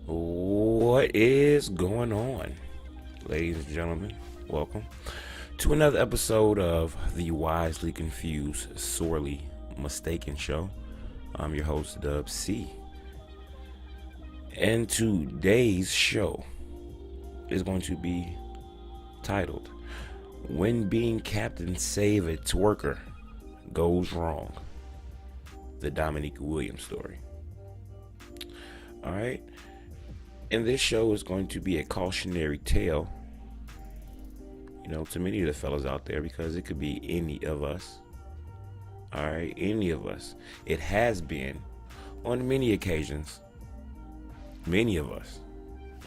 What is going on, ladies and gentlemen? Welcome to another episode of the Wisely Confused, Sorely Mistaken Show. I'm your host, Dub C. And today's show is going to be titled, When Being Captain Save a Twerker Goes Wrong. The Dominique story. Alright. And this show is going to be a cautionary tale, to many of the fellas out there, because it could be any of us. All right, any of us. It has been on many occasions. Many of us.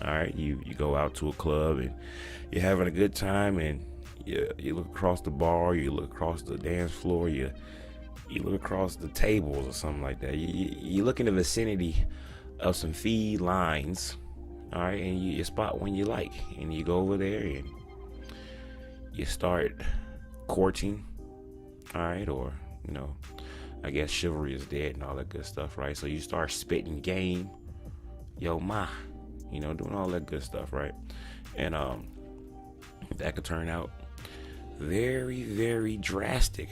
All right, you go out to a club and you're having a good time, and you look across the bar, you look across the dance floor, you look across the tables or something like that. You look in the vicinity of some feed lines. All right, and you spot one you like, and you go over there and you start courting. All right, or I guess chivalry is dead and all that good stuff, right? So you start spitting game, doing all that good stuff, right? And that could turn out very, very drastic,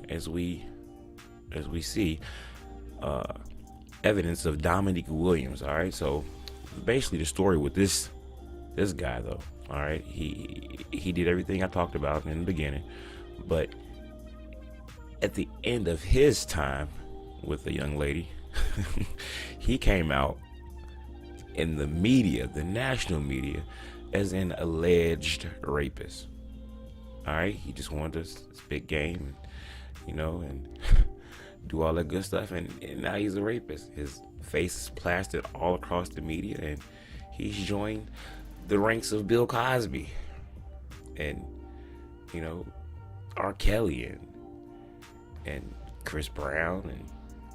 as we see evidence of Dominique Williams. All right, so basically the story with this guy, though, all right, he did everything I talked about in the beginning, but at the end of his time with the young lady, he came out in the media, the national media, as an alleged rapist. All right, he just wanted to spit game, and do all that good stuff, and now he's a rapist. His face is plastered all across the media, and he's joined the ranks of Bill Cosby and R. Kelly and Chris Brown,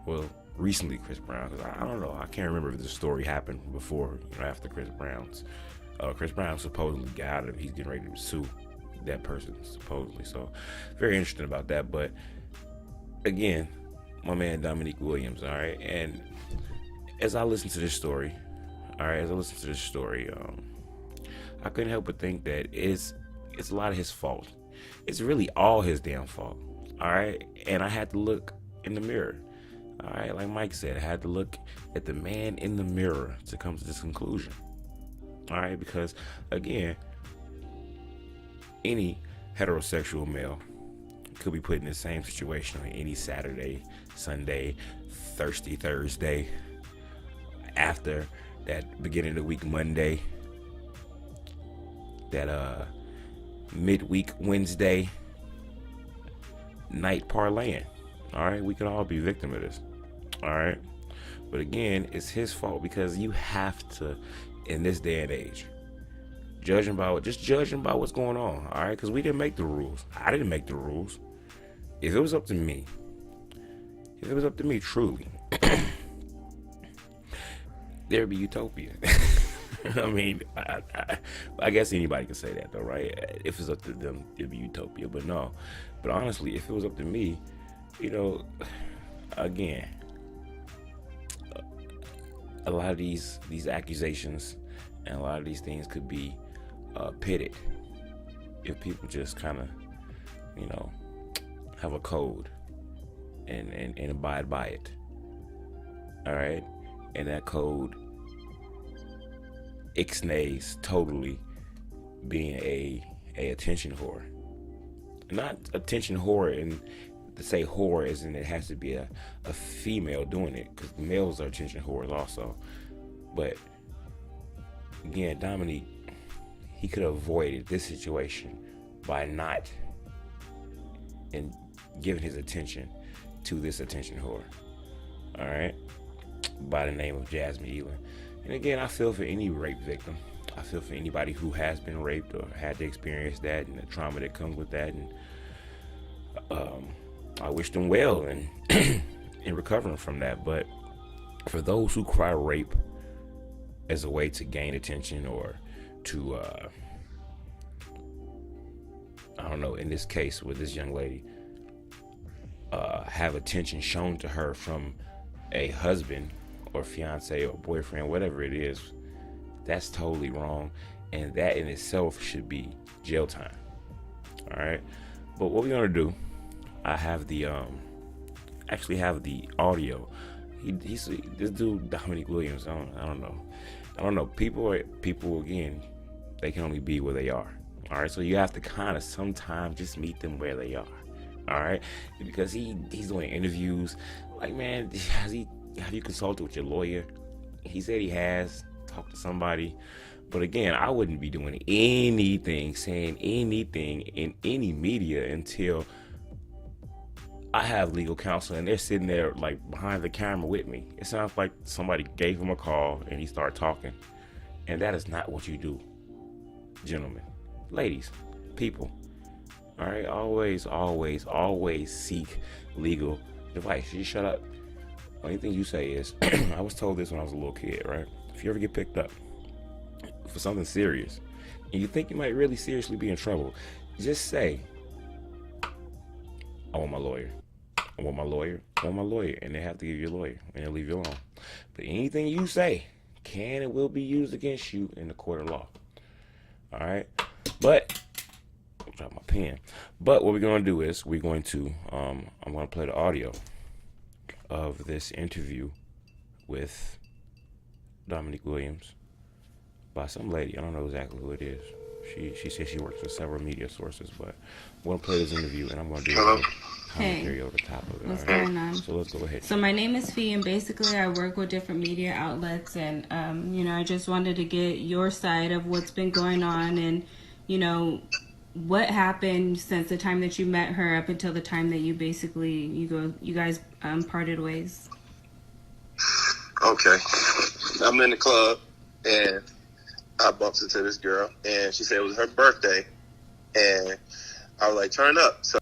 and recently Chris Brown, because I don't know, I can't remember if this story happened before, after Chris Brown supposedly got him. He's getting ready to sue that person supposedly, so very interesting about that. But again, my man Dominique Williams, all right, and as I listen to this story, I couldn't help but think that it's a lot of his fault. It's really all his damn fault, all right? And I had to look in the mirror, all right? Like Mike said, I had to look at the man in the mirror to come to this conclusion, all right? Because, again, any heterosexual male could be put in the same situation on any Saturday, Sunday, Thirsty Thursday, after that beginning of the week Monday, that midweek Wednesday night parlaying. All right, we could all be victim of this. All right, but again, it's his fault, because you have to, in this day and age, judging by what's going on. All right, because we didn't make the rules. I didn't make the rules. If it was up to me, truly, there'd be utopia. I mean, I guess anybody can say that, though, right? If it's up to them, it'd be utopia. But no. But honestly, if it was up to me, again, a lot of these accusations and a lot of these things could be pitted if people just kind of, have a code and abide by it. All right, and that code ixnays totally being a attention whore. Not attention whore, and to say whore as in it has to be a female doing it, because males are attention whores also. But again, Dominique, he could have avoided this situation by not and giving his attention to this attention whore, all right, by the name of Jasmine Elan. And again, I feel for any rape victim. I feel for anybody who has been raped or had to experience that and the trauma that comes with that. And I wish them well and in recovering from that. But for those who cry rape as a way to gain attention or to, I don't know, in this case with this young lady, have attention shown to her from a husband or fiance or boyfriend, whatever it is, That's totally wrong, and that in itself should be jail time. All right, but what we're gonna do, I have the actually have the audio. He's this dude Dominique Williams. I don't know. People again. They can only be where they are. All right, so you have to kind of sometimes just meet them where they are. All right, because he's doing interviews. Like, man, have you consulted with your lawyer? He said he has talked to somebody, but again, I wouldn't be doing anything, saying anything in any media until I have legal counsel and they're sitting there like behind the camera with me. It sounds like somebody gave him a call and he started talking, and that is not what you do, gentlemen, ladies, people. All right, always seek legal advice. You shut up. Only thing you say is, I was told this when I was a little kid, right? If you ever get picked up for something serious and you think you might really seriously be in trouble, just say, I want my lawyer. I want my lawyer. I want my lawyer. And they have to give you a lawyer and they'll leave you alone. But anything you say can and will be used against you in the court of law. All right? But, I'll drop my pen. But what we're going to do is I'm going to play the audio of this interview with Dominique Williams by some lady. I don't know exactly who it is. She says she works with several media sources, but I'm going to play this interview and I'm going to do a commentary over the top of it. What's going on? So let's go ahead. So my name is Fee, and basically I work with different media outlets, and I just wanted to get your side of what's been going on, and what happened since the time that you met her up until the time that you guys parted ways. Okay, I'm in the club and I bumped into this girl, and she said it was her birthday, and I was like, turn up. So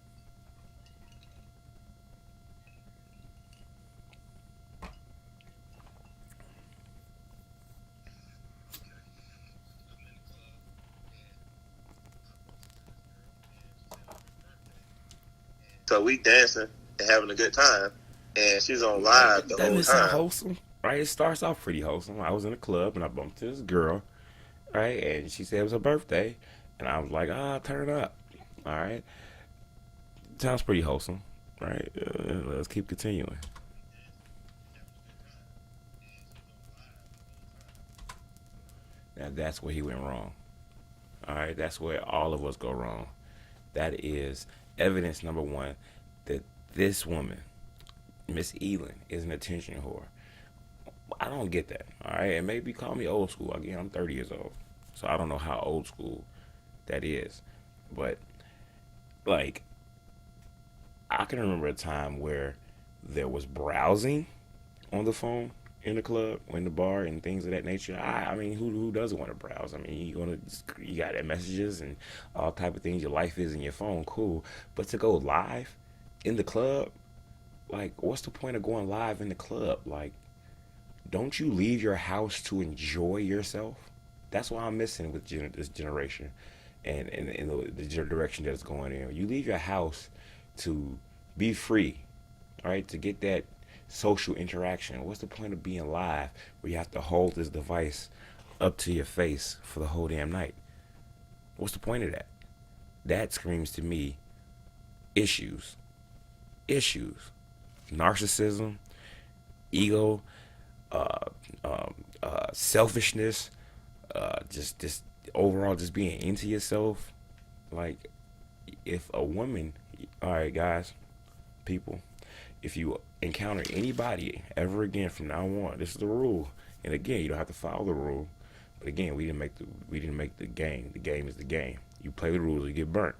we dancing and having a good time, and she's on live the whole time. That wholesome, right? It starts off pretty wholesome. I was in a club and I bumped into this girl, right? And she said it was her birthday, and I was like, turn up, all right? Sounds pretty wholesome, right? Let's keep continuing. Now that's where he went wrong. All right, that's where all of us go wrong. That is evidence number one that this woman, Miss Elin, is an attention whore. I don't get that. All right, and maybe call me old school. Again, I'm 30 years old, so I don't know how old school that is. But like, I can remember a time where there was browsing on the phone in the club, in the bar, and things of that nature. I mean, who doesn't want to browse? I mean, you got that messages and all type of things. Your life is in your phone, cool. But to go live in the club, like, what's the point of going live in the club? Like, don't you leave your house to enjoy yourself? That's what I'm missing with this generation, and the direction that it's going in. You leave your house to be free, all right, to get that social interaction. What's the point of being live where you have to hold this device up to your face for the whole damn night? What's the point of that? That screams to me issues, narcissism, ego, selfishness, just overall just being into yourself. Like, if a woman, all right, guys, people, if you encounter anybody ever again from now on, this is the rule. And again, you don't have to follow the rule. But again, we didn't make the game. The game is the game. You play the rules, you get burnt.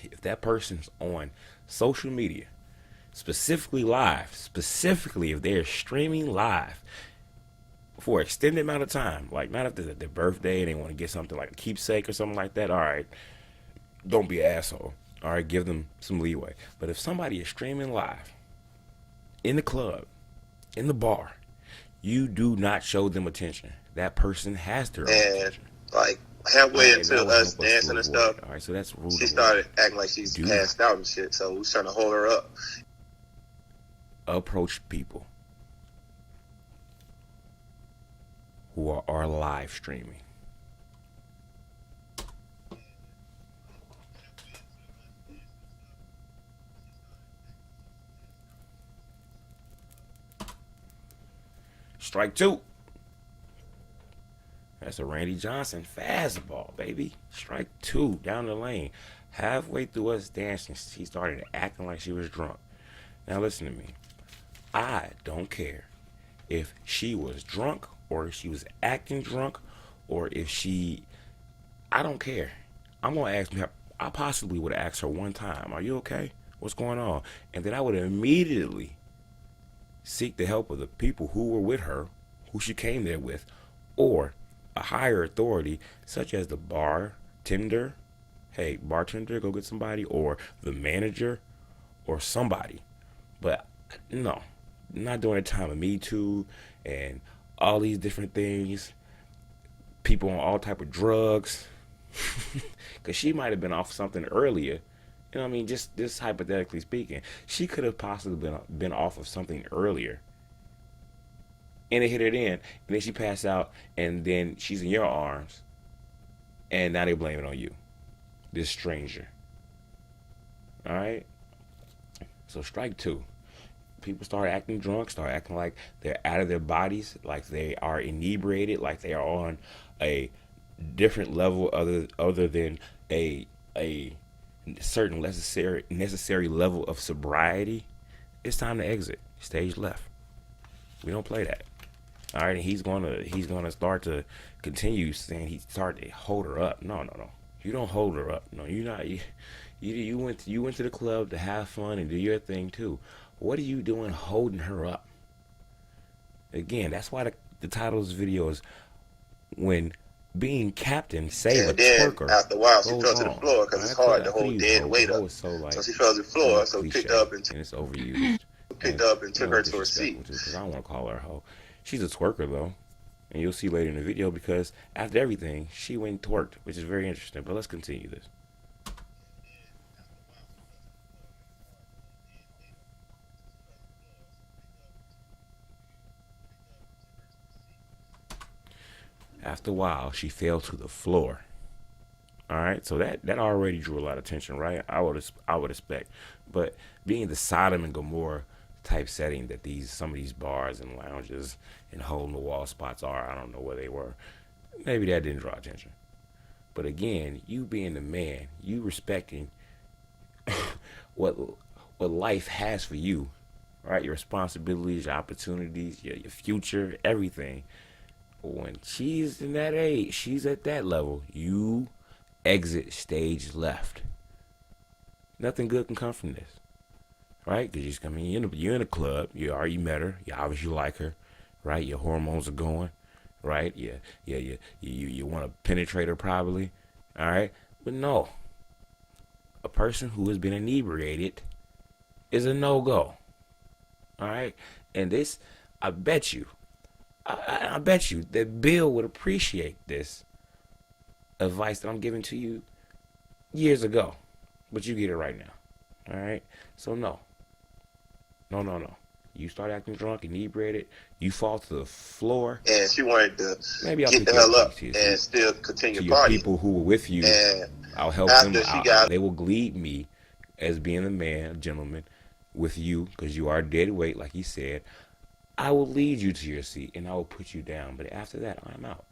If that person's on social media, specifically if they're streaming live for an extended amount of time, like not if it's their birthday and they want to get something like a keepsake or something like that, all right, don't be an asshole. All right, give them some leeway. But if somebody is streaming live in the club, in the bar, you do not show them attention. That person has their own attention. Like, halfway into us dancing and stuff, all right, so that's rude. She started acting like she's passed out and shit, so we was trying to hold her up. Approach people. who are live streaming. Strike two. That's a Randy Johnson fastball, baby. Strike two down the lane. Halfway through us dancing, she started acting like she was drunk. Now listen to me. I don't care if she was drunk or if she was acting drunk or if she... I don't care. I'm going to ask her. I possibly would have asked her one time, are you okay? What's going on? And then I would immediately seek the help of the people who were with her, who she came there with, or a higher authority such as the bartender. Hey, bartender, go get somebody, or the manager, or somebody. But no, not during the time of Me Too and all these different things. People on all type of drugs, because she might have been off something earlier. You know what I mean? Just hypothetically speaking, she could have possibly been off of something earlier. And it hit her then, and then she passed out, and then she's in your arms, and now they blame it on you, this stranger. All right? So strike two. People start acting drunk, start acting like they're out of their bodies, like they are inebriated, like they are on a different level other than a certain necessary level of sobriety. It's time to exit. Stage left. We don't play that. All right, and he's gonna start to continue saying he started to hold her up. No. You don't hold her up. No, you're not. You went to the club to have fun and do your thing too. What are you doing holding her up? Again, that's why the title of this video is When Being Captain Save a Twerker. After a while, she fell to the floor because it's hard to hold dead weight up. So she fell to the floor, so picked up and it's overused. Picked up and took her to her seat. Because I don't want to call her a hoe. She's a twerker though, and you'll see later in the video because after everything, she went and twerked, which is very interesting. But let's continue this. After a while, she fell to the floor. All right, so that already drew a lot of attention, right? I would expect, but being the Sodom and Gomorrah type setting that some of these bars and lounges and hole in the wall spots are, I don't know where they were. Maybe that didn't draw attention. But again, you being the man, you respecting what life has for you, right? Your responsibilities, your opportunities, your future, everything. When she's in that age, she's at that level, you exit stage left. Nothing good can come from this, right? Because you're in a club, you already met her, you obviously like her, right? Your hormones are going, right? You want to penetrate her probably, all right? But no, a person who has been inebriated is a no-go, all right? And this, I bet you that Bill would appreciate this advice that I'm giving to you years ago, but you get it right now. All right. So no. You start acting drunk, inebriated, you fall to the floor, and she wanted to maybe I'll get the hell up and still continue to partying. Your people who were with you, and I'll help them. They will lead me as being the man, a gentleman, with you because you are dead weight, like he said. I will lead you to your seat and I will put you down. But after that, I'm out.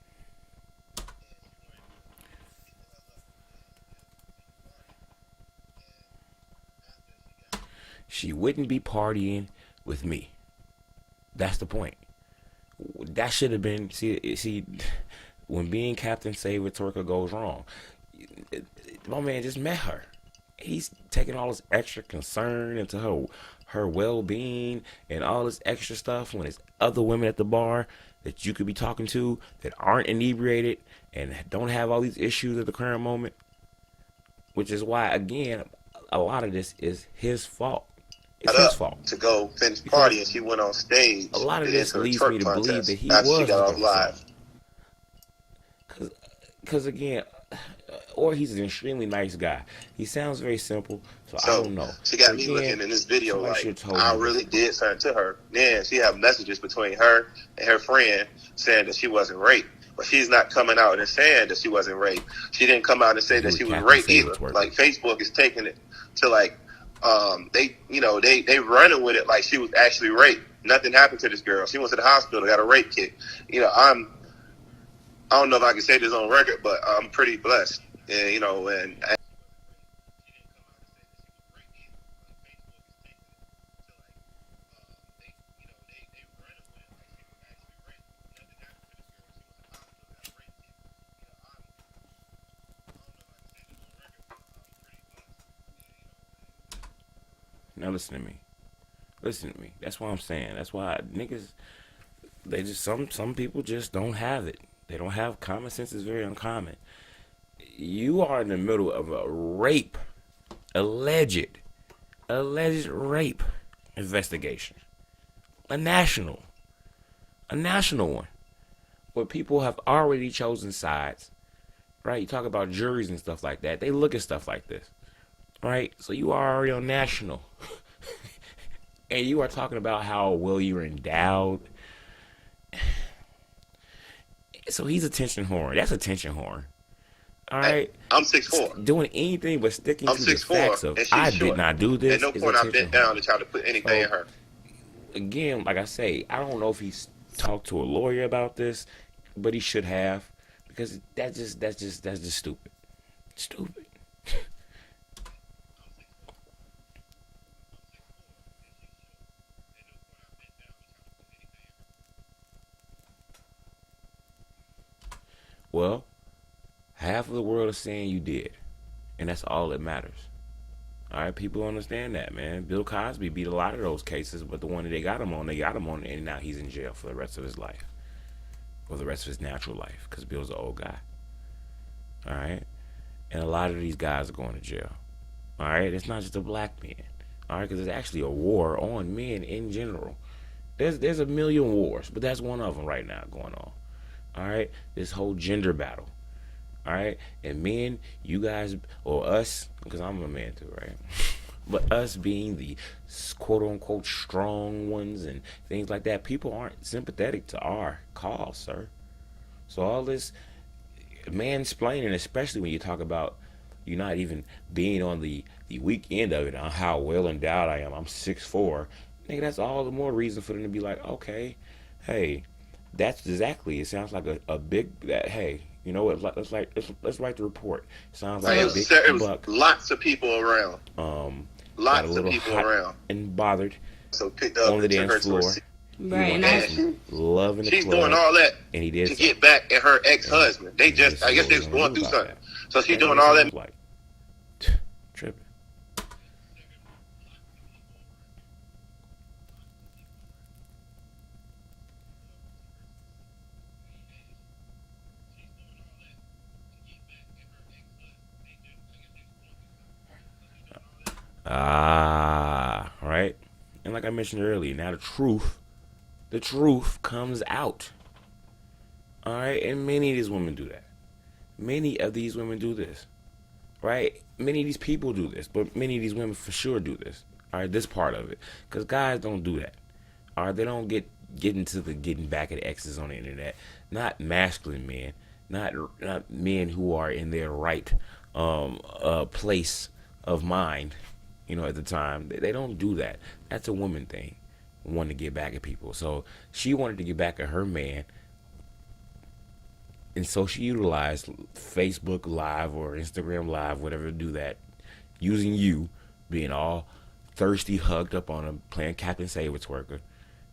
She wouldn't be partying with me. That's the point. That should have been, see, when being Captain Save a Twerker goes wrong, my man just met her. He's taking all this extra concern into her well-being and all this extra stuff when there's other women at the bar that you could be talking to that aren't inebriated and don't have all these issues at the current moment. Which is why, again, a lot of this is his fault. It's his fault. To go finish partying, and she went on stage. A lot of this leads me to believe that he was she got off live. Because again, or he's an extremely nice guy. He sounds very simple, so I don't know. She got But me again, looking in this video somebody like should've told I me really this. did something to her. Then she have messages between her and her friend saying that she wasn't raped. But she's not coming out and saying that she wasn't raped. She didn't come out and say that she was raped either. Like Facebook is taking it to like they running with it like she was actually raped. Nothing happened to this girl. She went to the hospital, got a rape kit. I don't know if I can say this on record, but I'm pretty blessed. And Now listen to me. Listen to me. That's what I'm saying. That's why niggas, they just some people just don't have it. They don't have common sense. Is very uncommon. You are in the middle of a rape, alleged rape investigation, a national one, where people have already chosen sides. Right? You talk about juries and stuff like that. They look at stuff like this. Right? So you are already on national. And you are talking about how well you're endowed. So he's attention whore. That's attention whore. All right. I'm 6'4". Doing anything but sticking I'm to the 6'4", facts of and she's I short. did not do this. At no point I bent down to try to put anything in her. Again, like I say, I don't know if he's talked to a lawyer about this, but he should have, because that's just stupid. Stupid. Well, half of the world is saying you did, and that's all that matters. All right, people understand that, man. Bill Cosby beat a lot of those cases, but the one that they got him on, and now he's in jail for the rest of his life, or the rest of his natural life, because Bill's an old guy. All right, and a lot of these guys are going to jail. All right, it's not just the black men. All right, because there's actually a war on men in general. There's a million wars, but that's one of them right now going on. All right, this whole gender battle. All right, and men, you guys, or us, because I'm a man too, right? But us being the quote unquote strong ones and things like that, people aren't sympathetic to our cause, sir. So all this mansplaining, especially when you talk about you not even being on the weak end of it, on how well endowed I am. I'm 6'4". Nigga, that's all the more reason for them to be like, okay, hey, that's exactly. It sounds like a big. Hey, you know what? Let's write the report. Sounds like a big it was buck. Lots of people around. Lots of people around. And bothered. So picked up on the dance floor. Right, and love in the she's club, doing all that and he did to get back at her ex-husband. I guess they was going through something. So she's doing all that. Like, tripping. Right? And like I mentioned earlier, now the truth comes out. All right? And many of these women do that. Many of these women do this. Right? Many of these people do this, but many of these women for sure do this. All right? This part of it. Because guys don't do that. All right? They don't get into the getting back at exes on the internet. Not masculine men. Not men who are in their right place of mind, at the time. They don't do that. That's a woman thing, wanting to get back at people. So she wanted to get back at her man, and so she utilized Facebook Live or Instagram Live, whatever, to do that, using you being all thirsty, hugged up on him, playing Captain Save a Twerker,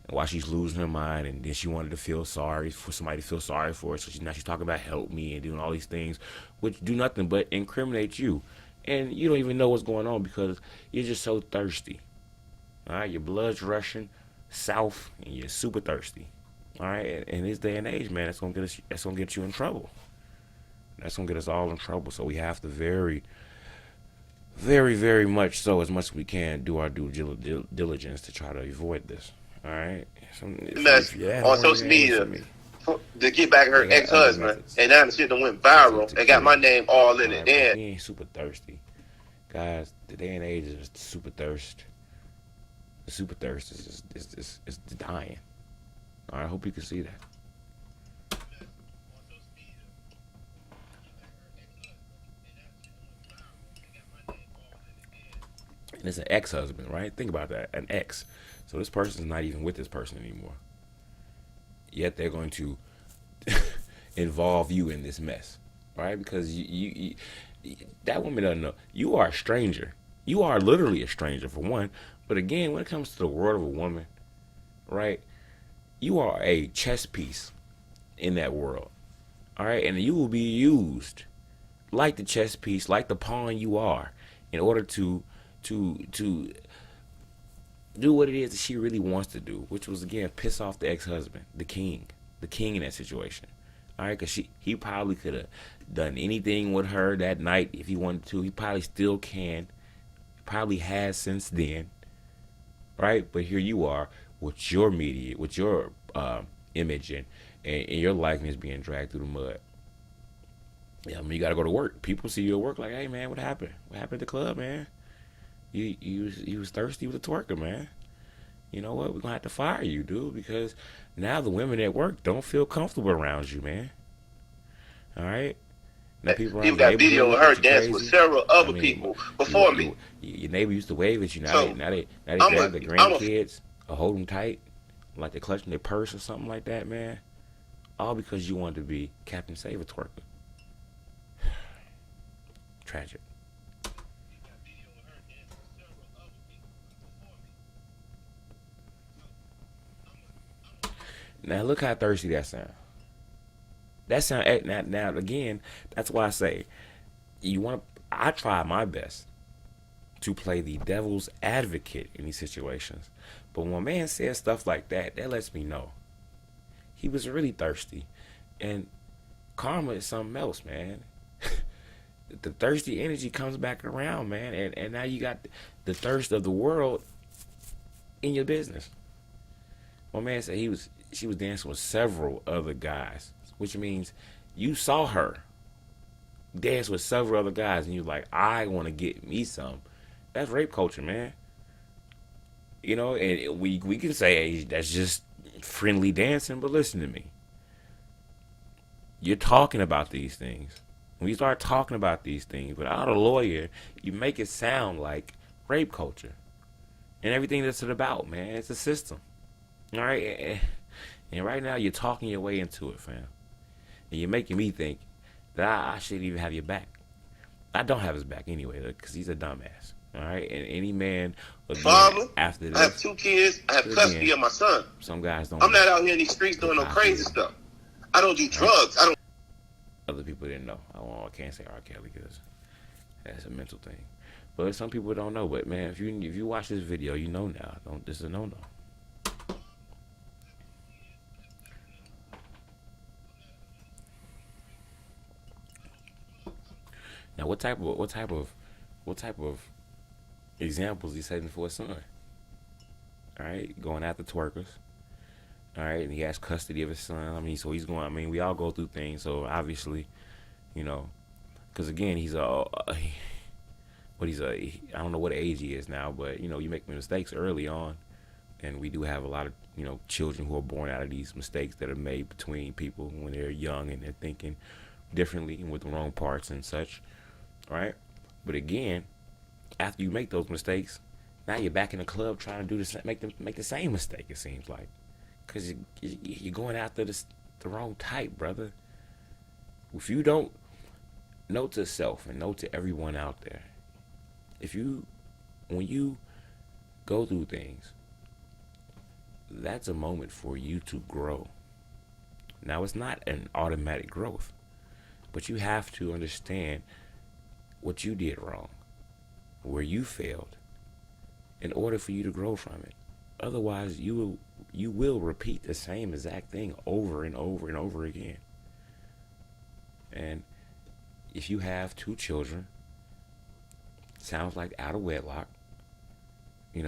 and while she's losing her mind, and then she wanted to feel sorry for somebody to feel sorry for her, so now she's talking about help me and doing all these things, which do nothing but incriminate you. And you don't even know what's going on because you're just so thirsty. All right, your blood's rushing south, and you're super thirsty. All right, in this day and age, man, that's gonna get you in trouble. That's gonna get us all in trouble. So we have to very, very, very much so, as much as we can, do our due diligence to try to avoid this. All right, on social media, to get back her ex-husband, and now the shit done went viral and got my name all in it. Then he ain't super thirsty, guys. The day and age is super thirst. The super thirst is dying. All right, I hope you can see that. And it's an ex-husband, right? Think about that, an ex. So this person's not even with this person anymore. Yet they're going to involve you in this mess, right? Because you that woman doesn't know. You are a stranger. You are literally a stranger, for one. But again, when it comes to the world of a woman, right? You are a chess piece in that world, all right? And you will be used like the chess piece, like the pawn you are, in order to do what it is that she really wants to do, which was, again, piss off the ex-husband, the king in that situation. All right, because he probably could have done anything with her that night if he wanted to. He probably still can, probably has since then, right? But here you are with your media, with your image and your likeness being dragged through the mud. Yeah, I mean, you got to go to work. People see you at work like, hey, man, what happened? What happened at the club, man? You was thirsty with a twerker, man. You know what? We're going to have to fire you, dude, because now the women at work don't feel comfortable around you, man. All right? Now people got video of her dancing with several other people before me. Your neighbor used to wave at you. Now they grab the grandkids or hold them tight, like they're clutching their purse or something like that, man. All because you wanted to be Captain Save a Twerker. Tragic. Now look how thirsty that sound. That sound now again. That's why I say I try my best to play the devil's advocate in these situations. But when a man says stuff like that, that lets me know he was really thirsty, and karma is something else, man. The thirsty energy comes back around, man, and now you got the thirst of the world in your business. My man said she was dancing with several other guys, which means you saw her dance with several other guys, and you're like, I want to get me some. That's rape culture, man. You know, and we can say, hey, that's just friendly dancing, but listen to me. You're talking about these things. When you start talking about these things without a lawyer, you make it sound like rape culture and everything that's it about, man. It's a system. All right? And right now, you're talking your way into it, fam. And you're making me think that I shouldn't even have your back. I don't have his back anyway, because he's a dumbass. All right? And any man, again, after this, I have 2 kids. I have custody of my son. Some guys don't. I'm not out here in these streets doing no crazy stuff. I don't do drugs. I don't. Other people didn't know. I can't say R. Kelly because that's a mental thing. But some people don't know. But man, if you watch this video, you know now. This is a no. Now, what type of examples he setting for his son? All right, going after twerkers. All right, and he has custody of his son. I mean, so he's going. I mean, we all go through things. So obviously, you know, because again, he's I don't know what age he is now, but you know, you make mistakes early on, and we do have a lot of children who are born out of these mistakes that are made between people when they're young and they're thinking differently and with the wrong parts and such. All right, but again, after you make those mistakes, now you're back in the club trying to do make the same mistake. It seems like. Because you're going after the wrong type, brother. If you don't note to self and note to everyone out there, when you go through things, that's a moment for you to grow. Now, it's not an automatic growth, but you have to understand what you did wrong, where you failed, in order for you to grow from it. Otherwise, you will repeat the same exact thing over and over and over again. And if you have 2 children, sounds like out of wedlock, I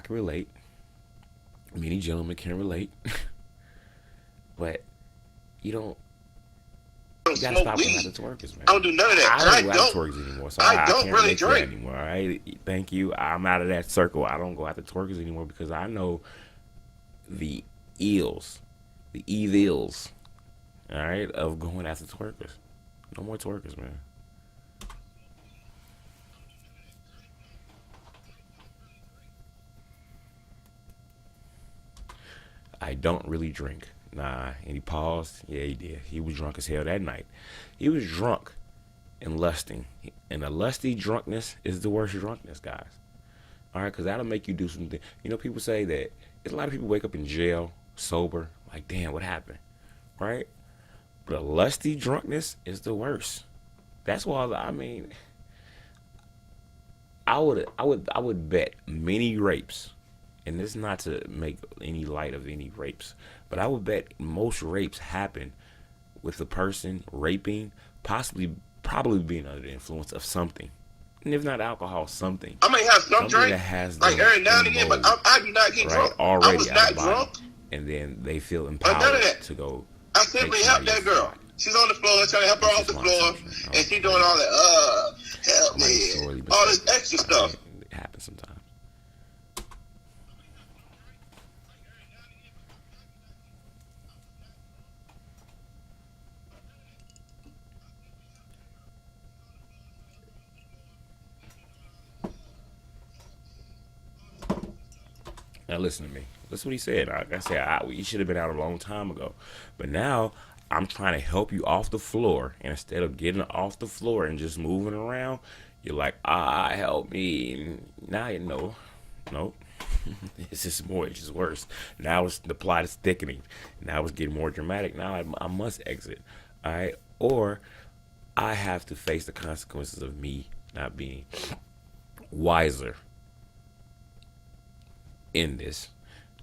can relate. Many gentlemen can relate. But You don't. I You don't gotta smoke stop going weed. after twerkers, man. I don't do none of that. I don't go after twerkers anymore, so I I don't can't really relate to that drink. anymore. All right, thank you. I'm out of that circle. I don't go after twerkers anymore because I know the ills, the evils, all right, of going after twerkers. No more twerkers, man. I don't really drink. Nah, and he paused. Yeah, he did. He was drunk as hell that night. He was drunk and lusting. And a lusty drunkenness is the worst drunkenness, guys. All right, because that'll make you do something. You know, people say that there's a lot of people wake up in jail sober. Like, damn, what happened? Right? But a lusty drunkenness is the worst. That's why I mean, I would bet many rapes, and this is not to make any light of any rapes, but I would bet most rapes happen with the person raping probably being under the influence of something, and if not alcohol, something. I may have some Something drink, that has like them every now in and again, but mode, I do not get right, drunk. I already was out of not body, drunk and then they feel or none of empowered that. to go I take simply helped somebody that else's girl. body. She's on the floor. Let's try to help her That's off the just my floor, assumption. and she doing all that. Help I might be me, sorely all this mistaken. extra stuff. It happens sometimes. Now listen to me. Listen what he said. Like I said, you should have been out a long time ago. But now I'm trying to help you off the floor, and instead of getting off the floor and just moving around, you're like, help me. And now you know, nope. It's just more. It's just worse. Now the plot is thickening. Now it's getting more dramatic. Now I must exit. All right, or I have to face the consequences of me not being wiser in this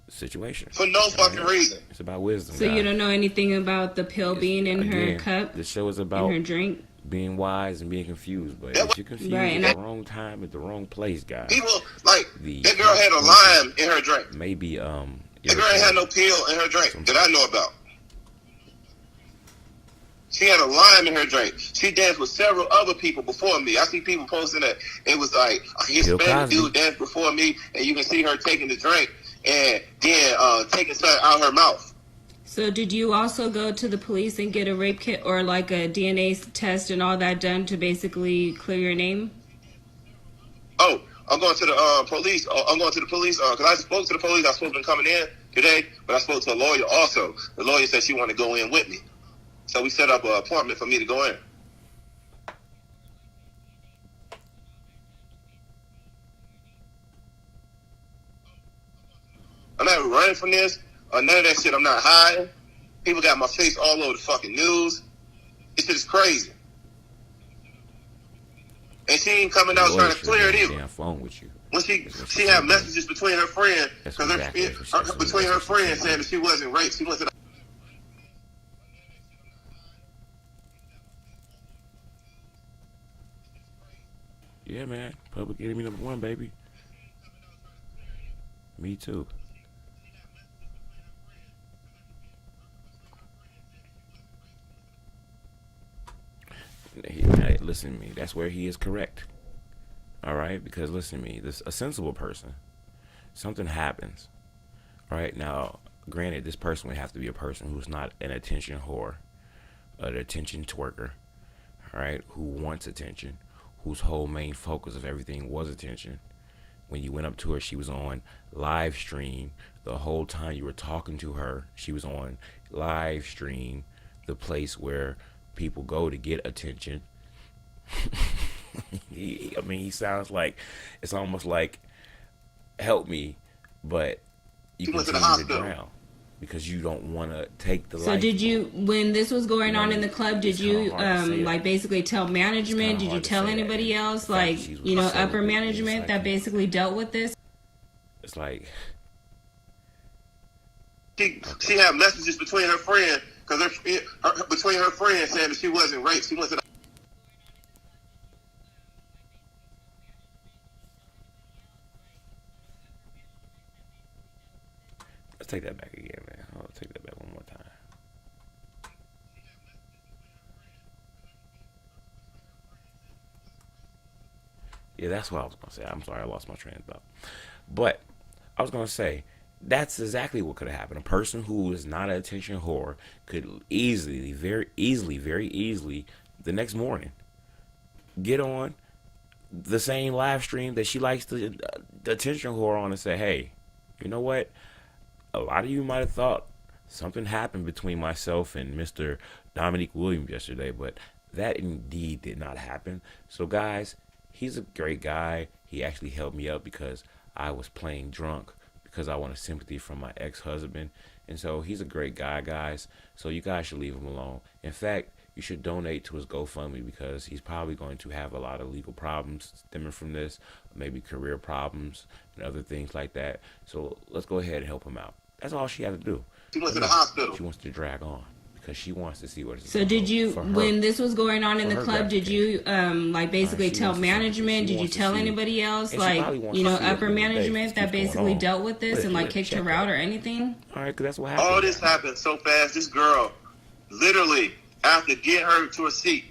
situation. For no fucking reason. It's about wisdom. So guys. you don't know anything about the pill being in her cup? The show is in about her drink? being wise and being confused. But Yeah, if you're confused right, at the wrong time, at the wrong place, guys, People like the that girl had a lime in her drink. maybe That girl ain't had no pill in her drink that I know about. She had a lime in her drink. She danced with several other people before me. I see people posting that it was like a Hispanic dude danced before me, and you can see her taking the drink and then taking something out her mouth. So did you also go to the police and get a rape kit or like a DNA test and all that done to basically clear your name? Oh, I'm going to the police. I'm going to the police because I spoke to the police. I supposed to be coming in today, but I spoke to a lawyer also. The lawyer said she wanted to go in with me. So we set up an appointment for me to go in. I'm not running from this or none of that shit. I'm not hiding. People got my face all over the fucking news. This shit is crazy. And she ain't coming out trying to clear it either. Phone with you. When she had messages between her friends, between her friends saying that she wasn't raped. She went to the Yeah, man. Public enemy number one, baby. Me too. Hey, listen to me. That's where he is correct. All right? Because listen to me. This a sensible person. Something happens. Right? Now, granted, this person would have to be a person who's not an attention whore, an attention twerker, all right? Who wants attention, whose whole main focus of everything was attention. When you went up to her, she was on live stream. The whole time you were talking to her, she was on live stream, the place where people go to get attention. He sounds like, it's almost like, help me, but you continue to drown because you don't want to take the life. So did you, when this was going on in the club, did you like basically tell management? Did you tell anybody else, like, upper management that basically dealt with this? It's like she had messages between her friends between her friends saying that she wasn't raped. She went to the Let's take that back again, man. I'll take that back one more time. Yeah, that's what I was gonna say. I'm sorry, I lost my train of thought. But I was gonna say that's exactly what could have happened. A person who is not an attention whore could easily, very easily, the next morning get on the same live stream that she likes the attention whore on and say, hey, you know what? A lot of you might have thought something happened between myself and Mr. Dominique Williams yesterday, but that indeed did not happen. So guys, he's a great guy. He actually helped me out because I was playing drunk because I wanted sympathy from my ex-husband. And so he's a great guy, guys. So you guys should leave him alone. In fact, you should donate to his GoFundMe because he's probably going to have a lot of legal problems stemming from this, maybe career problems and other things like that. So let's go ahead and help him out. That's all she had to do. She went to the hospital. She wants to drag on because she wants to see what it's So did you, when this was going on in the club, did you like basically tell management? Did you tell anybody else, like, you know, upper management that basically dealt with this and like kicked her out or anything? All right, because that's what happened. All this happened so fast. This girl, literally, after getting her to a seat,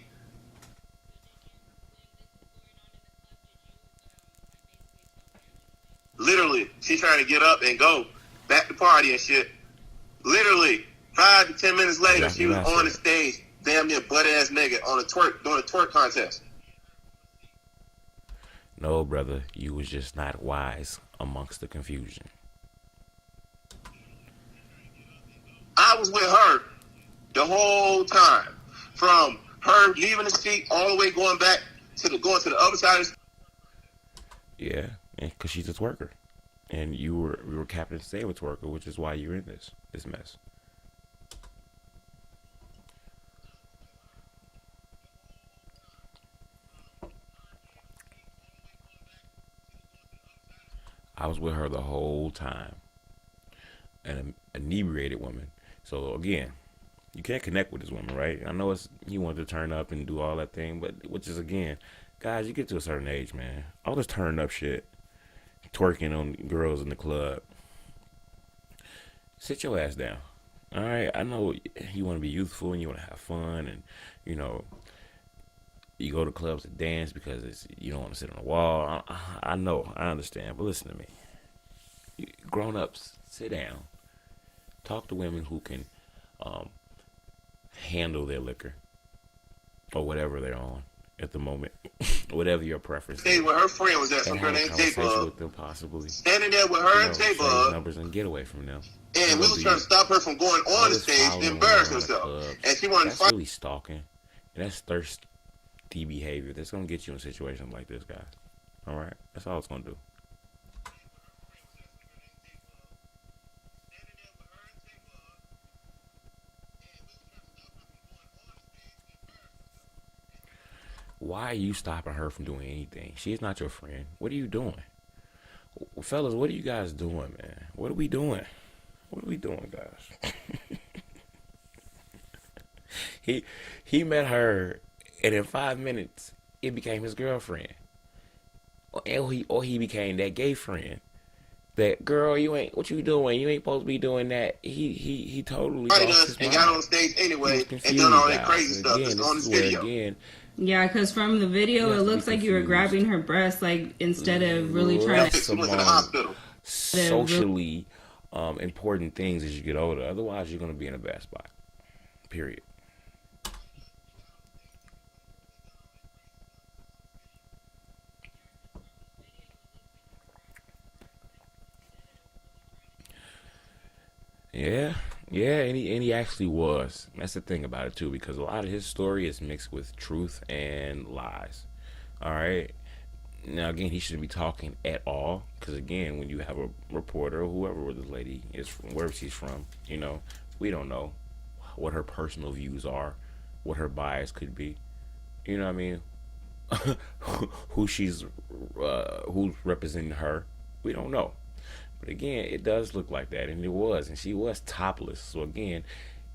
literally, she's trying to get up and go back to party and shit. Literally, 5 to 10 minutes later, she was on the stage, damn near butt-ass naked, on a twerk, doing a twerk contest. No, brother, you was just not wise amongst the confusion. I was with her the whole time, from her leaving the seat all the way going back to going to the other side of the... Yeah, because she's a twerker, and we were Captain Stay with Twerker, which is why you're in this mess. I was with her the whole time, an inebriated woman. So again, you can't connect with this woman, right? I know you want to turn up and do all that thing, but which is, again, guys, you get to a certain age, man. All this turn up shit, twerking on girls in the club. Sit your ass down. All right, I know you want to be youthful and you want to have fun, and you know you go to clubs to dance because you don't want to sit on the wall. I know, I understand, but listen to me. Grown ups, sit down. Talk to women who can handle their liquor or whatever they're on at the moment, whatever your preference. Hey, where her friend was at, some girl named J-Bug. With them, possibly standing there with her and J-Bug, numbers and get away from them. And we were trying to stop her from going on the stage and embarrass herself. And she wanted to fight. That's really stalking, and that's thirsty behavior. That's gonna get you in situations like this, guys. All right, that's all it's gonna do. Why are you stopping her from doing anything? She's not your friend. What are you doing? Fellas, what are you guys doing, man? What are we doing? What are we doing, guys? He met her, and in 5 minutes, it became his girlfriend. Or he became that gay friend. That girl, what you doing? You ain't supposed to be doing that. He totally lost his mind. And got on stage anyway and done all that crazy stuff that's on this video. Again, yeah, because from the video, it looks like you were grabbing her breast, like, instead of really trying to... She went to the hospital. Socially important things as you get older. Otherwise, you're going to be in a bad spot. Period. Yeah, and he actually was. That's the thing about it too, because a lot of his story is mixed with truth and lies. All right. Now again, he shouldn't be talking at all, because again, when you have a reporter or whoever this lady is from, wherever she's from, you know, we don't know what her personal views are, what her bias could be. You know what I mean? who's representing her? We don't know. But again, it does look like that, and it was, and she was topless. So again,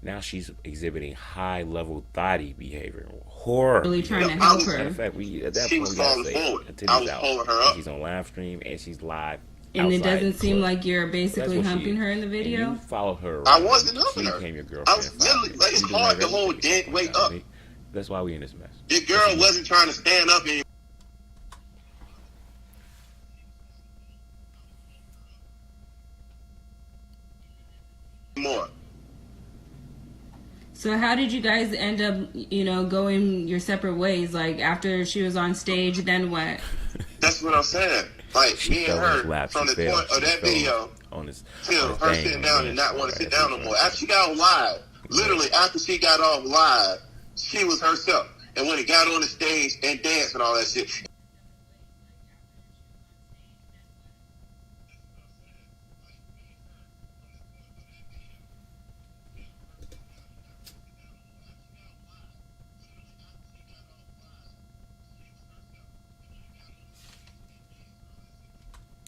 now she's exhibiting high-level thotty behavior, horror. Really trying to help her. In fact, at that she point, was falling forward. I was pulling her up. She's on live stream and she's live. And it doesn't seem like you're basically humping her in the video. You followed her around. I wasn't humping her. She became your girlfriend. I was literally, like, it's hard to hold dead weight up. That's why we in this mess. This girl wasn't trying to stand up anymore. So how did you guys end up, going your separate ways? Like after she was on stage, then what? That's what I'm saying. Like She me and fell on his her lap. from She the fell. point of She that fell video on his till her thing sitting down and not want to sit down no more. After she got on live, literally after she got off live, she was herself. And when it got on the stage and danced and all that shit.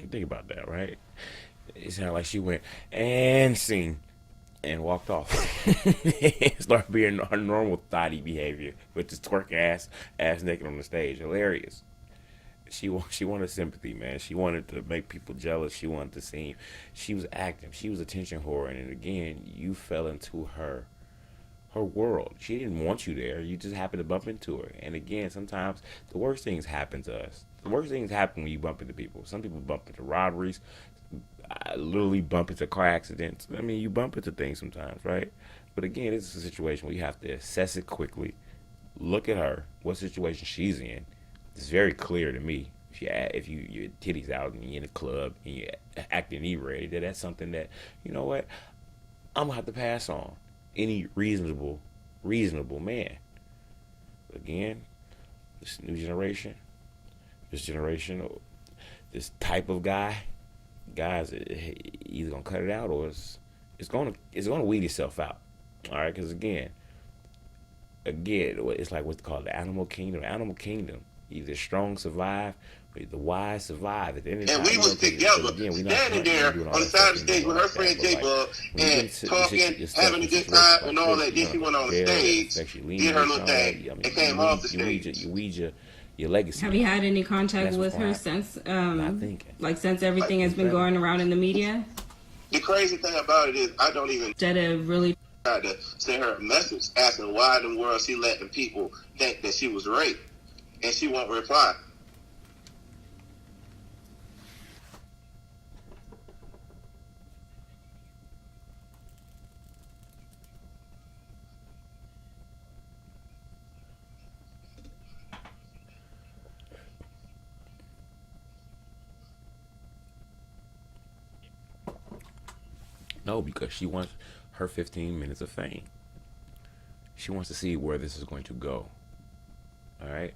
Think about that, right? It sounded like she went and sing and walked off. Start being her normal thotty behavior with this twerking ass naked on the stage. Hilarious. She wanted sympathy, man. She wanted to make people jealous. She wanted to seem. She was acting. She was attention whoring, and again, you fell into her world. She didn't want you there. You just happened to bump into her. And again, sometimes the worst things happen to us. The worst things happen when you bump into people. Some people bump into robberies. I literally bump into car accidents. I mean, you bump into things sometimes, right? But again, this is a situation where you have to assess it quickly. Look at her, what situation she's in. It's very clear to me. If your titties out and you're in a club and you're acting inebriated, that's something that, you know what, I'm gonna have to pass on. Any reasonable man. Again, this new generation, this type of guys, either gonna cut it out or it's gonna weed itself out. All right, because again, it's like what's called the animal kingdom. Either the strong survive or the wise survive. At the end of the And time, we was together, standing there on the side of the stage with her friend J-Bub and talking, having a good time and all that. Then she went on the stage, did her little thing, and came off the stage. You weed your legacy. Have you had any contact with her since, since everything has been going around in the media? The crazy thing about it is I don't even instead of really tried to send her a message asking why in the world she let the people think that she was raped, and she won't reply. No, because she wants her 15 minutes of fame. She wants to see where this is going to go. All right,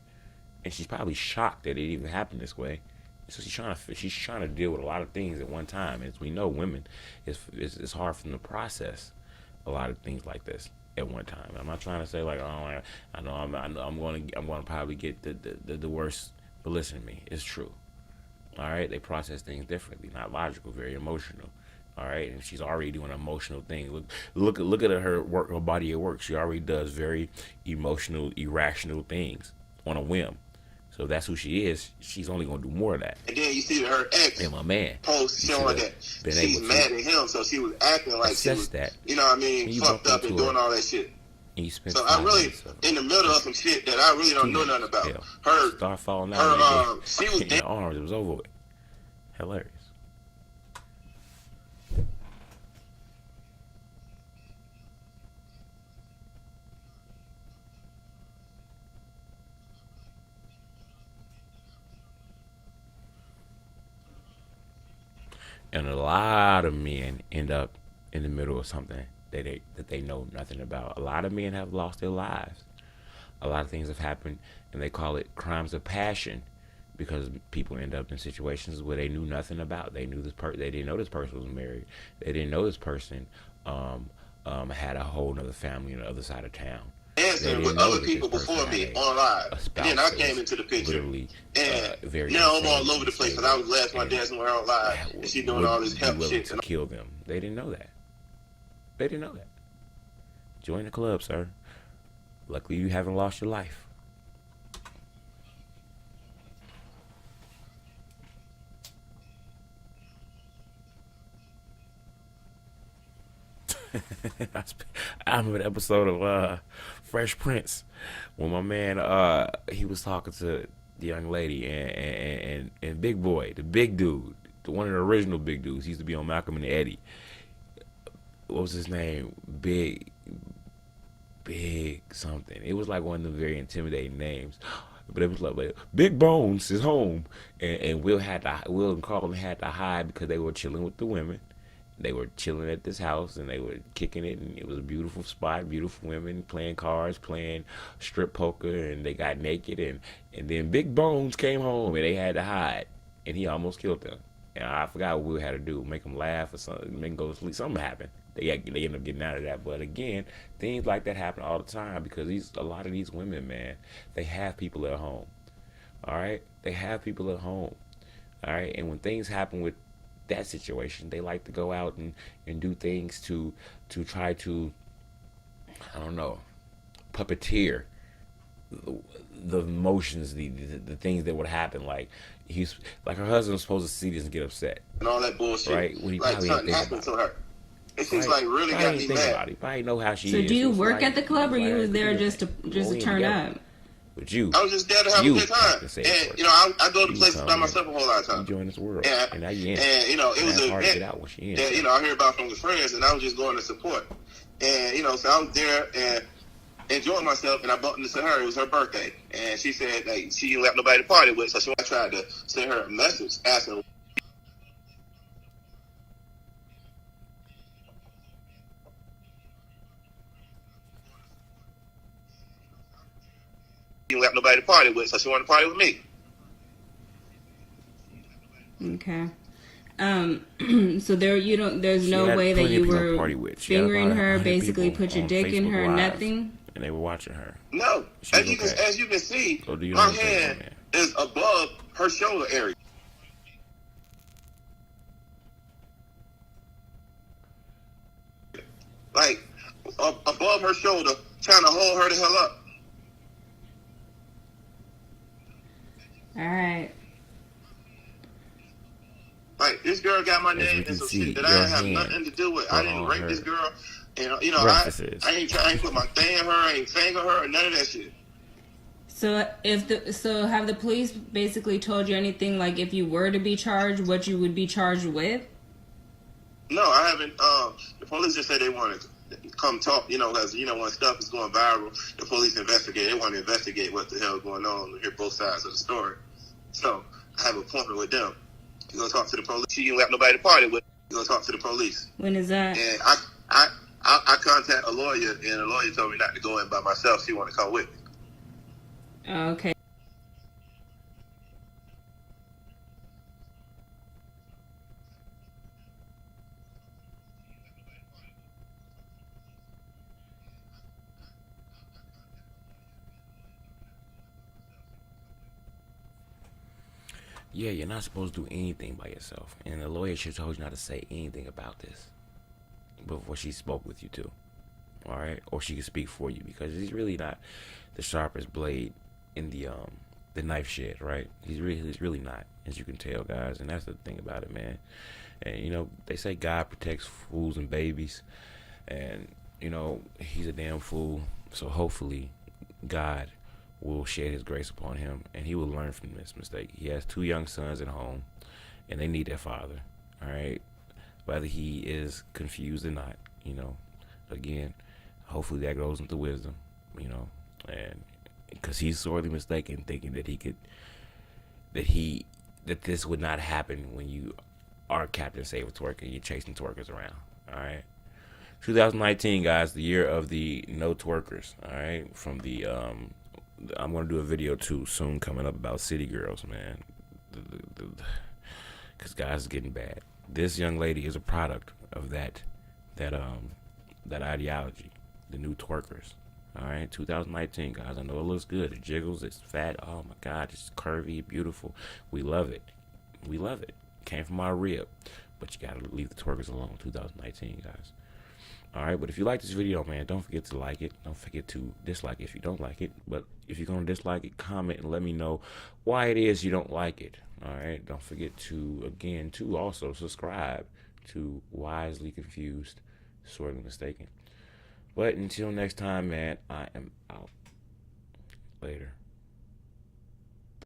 and she's probably shocked that it even happened this way. So she's trying to deal with a lot of things at one time. As we know, women, it's hard for them to process a lot of things like this at one time. I'm not trying to say like, oh, I know I'm going to probably get the worst. But listen to me, it's true. All right, they process things differently, not logical, very emotional. All right, and she's already doing an emotional thing. Look at her work, her body at work. She already does very emotional, irrational things on a whim. So that's who she is. She's only gonna do more of that. And then you see her ex and my man post showing that she's mad at him, so she was acting like she was, that. You know what I mean, fucked up and doing all that shit. So I really in the middle of some shit that I really don't know nothing about. Her start falling out. She was in the arms. It was over with. Hilarious. And a lot of men end up in the middle of something that they know nothing about. A lot of men have lost their lives. A lot of things have happened, and they call it crimes of passion, because people end up in situations where they knew nothing about. They knew they didn't know this person was married. They didn't know this person had a whole other family on the other side of town. Dancing with other people before me on live. And then I came into the picture. And now I'm all over the place, because I was the last one dancing with her on live. And she doing all this help shit. To kill them. They didn't know that. They didn't know that. Join the club, sir. Luckily, you haven't lost your life. I remember the episode of Fresh Prince when my man he was talking to the young lady and Big Boy, the big dude, one of the original big dudes. He used to be on Malcolm and Eddie. What was his name? Big something. It was like one of the very intimidating names. But it was like Big Bones is home, and Will and Carlton had to hide because they were chilling with the women. They were chilling at this house and they were kicking it, and it was a beautiful spot, beautiful women playing cards, playing strip poker, and they got naked, and then Big Bones came home and they had to hide, and he almost killed them. And I forgot what Will had to do, make them laugh or something, make them go to sleep. Something happened. They end up getting out of that. But again, things like that happen all the time because a lot of these women, man, they have people at home. All right, they have people at home. All right, and when things happen with that situation, they like to go out and do things to try to, I don't know, puppeteer the emotions, the things that would happen. Like her husband was supposed to see this and get upset and all that bullshit. Right? When he like something happened to her. It seems like really got me mad. About it. I know how she is. So do you work at the club, or you was there just to turn up? But you, I was just there to have a good time. And you know, I go to places by myself a whole lot of times. You join this world, and now you in. And you know, it was an event that you know I heard about from the friends, and I was just going to support. And you know, so I was there and enjoying myself, and I bumped into her. It was her birthday, and she said like she didn't have nobody to party with, so I tried to send her a message asking. She didn't have nobody to party with, so she wanted to party with me. Okay. So there's no way that you were fingering her, basically put your dick in her, nothing? And they were watching her. No. As you can see, my hand is above her shoulder area. Like, above her shoulder, trying to hold her the hell up. All right. Like, this girl got my name and some shit that I have nothing to do with. I didn't rape this girl. And, you know, I ain't put my thing in her, I ain't finger her, or none of that shit. So have the police basically told you anything, like if you were to be charged, what you would be charged with? No, I haven't. The police just said they wanted to come talk, you know, because, you know, when stuff is going viral, the police investigate. They want to investigate what the hell is going on and hear both sides of the story. So I have an appointment with them. You gonna talk to the police? She didn't have nobody to party with. You gonna talk to the police? When is that? And I contact a lawyer, and the lawyer told me not to go in by myself. She want to come with me. Okay. Yeah, you're not supposed to do anything by yourself. And the lawyer should have told you not to say anything about this before she spoke with you too. All right? Or she could speak for you, because he's really not the sharpest blade in the knife shed, right? He's really not, as you can tell, guys. And that's the thing about it, man. And you know, they say God protects fools and babies, and you know, he's a damn fool. So hopefully God will shed his grace upon him, and he will learn from this mistake. He has 2 young sons at home, and they need their father. All right, whether he is confused or not, you know, again, hopefully that grows into wisdom, you know, and because he's sorely mistaken thinking that this would not happen when you are Captain Save a Twerker and you're chasing twerkers around. All right, 2019, guys, the year of the no twerkers. All right, from the I'm going to do a video too soon coming up about city girls, man, because guys, it's getting bad. This young lady is a product of that ideology, the new twerkers. All right, 2019, guys. I know it looks good. It jiggles. It's fat. Oh my God, it's curvy, beautiful. We love it. We love it. Came from our rib, but you gotta leave the twerkers alone. 2019, guys. All right, but if you like this video, man, don't forget to like it. Don't forget to dislike it if you don't like it. But if you're going to dislike it, comment and let me know why it is you don't like it. All right, don't forget to, again, to also subscribe to Wisely Confused, Sorely Mistaken. But until next time, man, I am out. Later.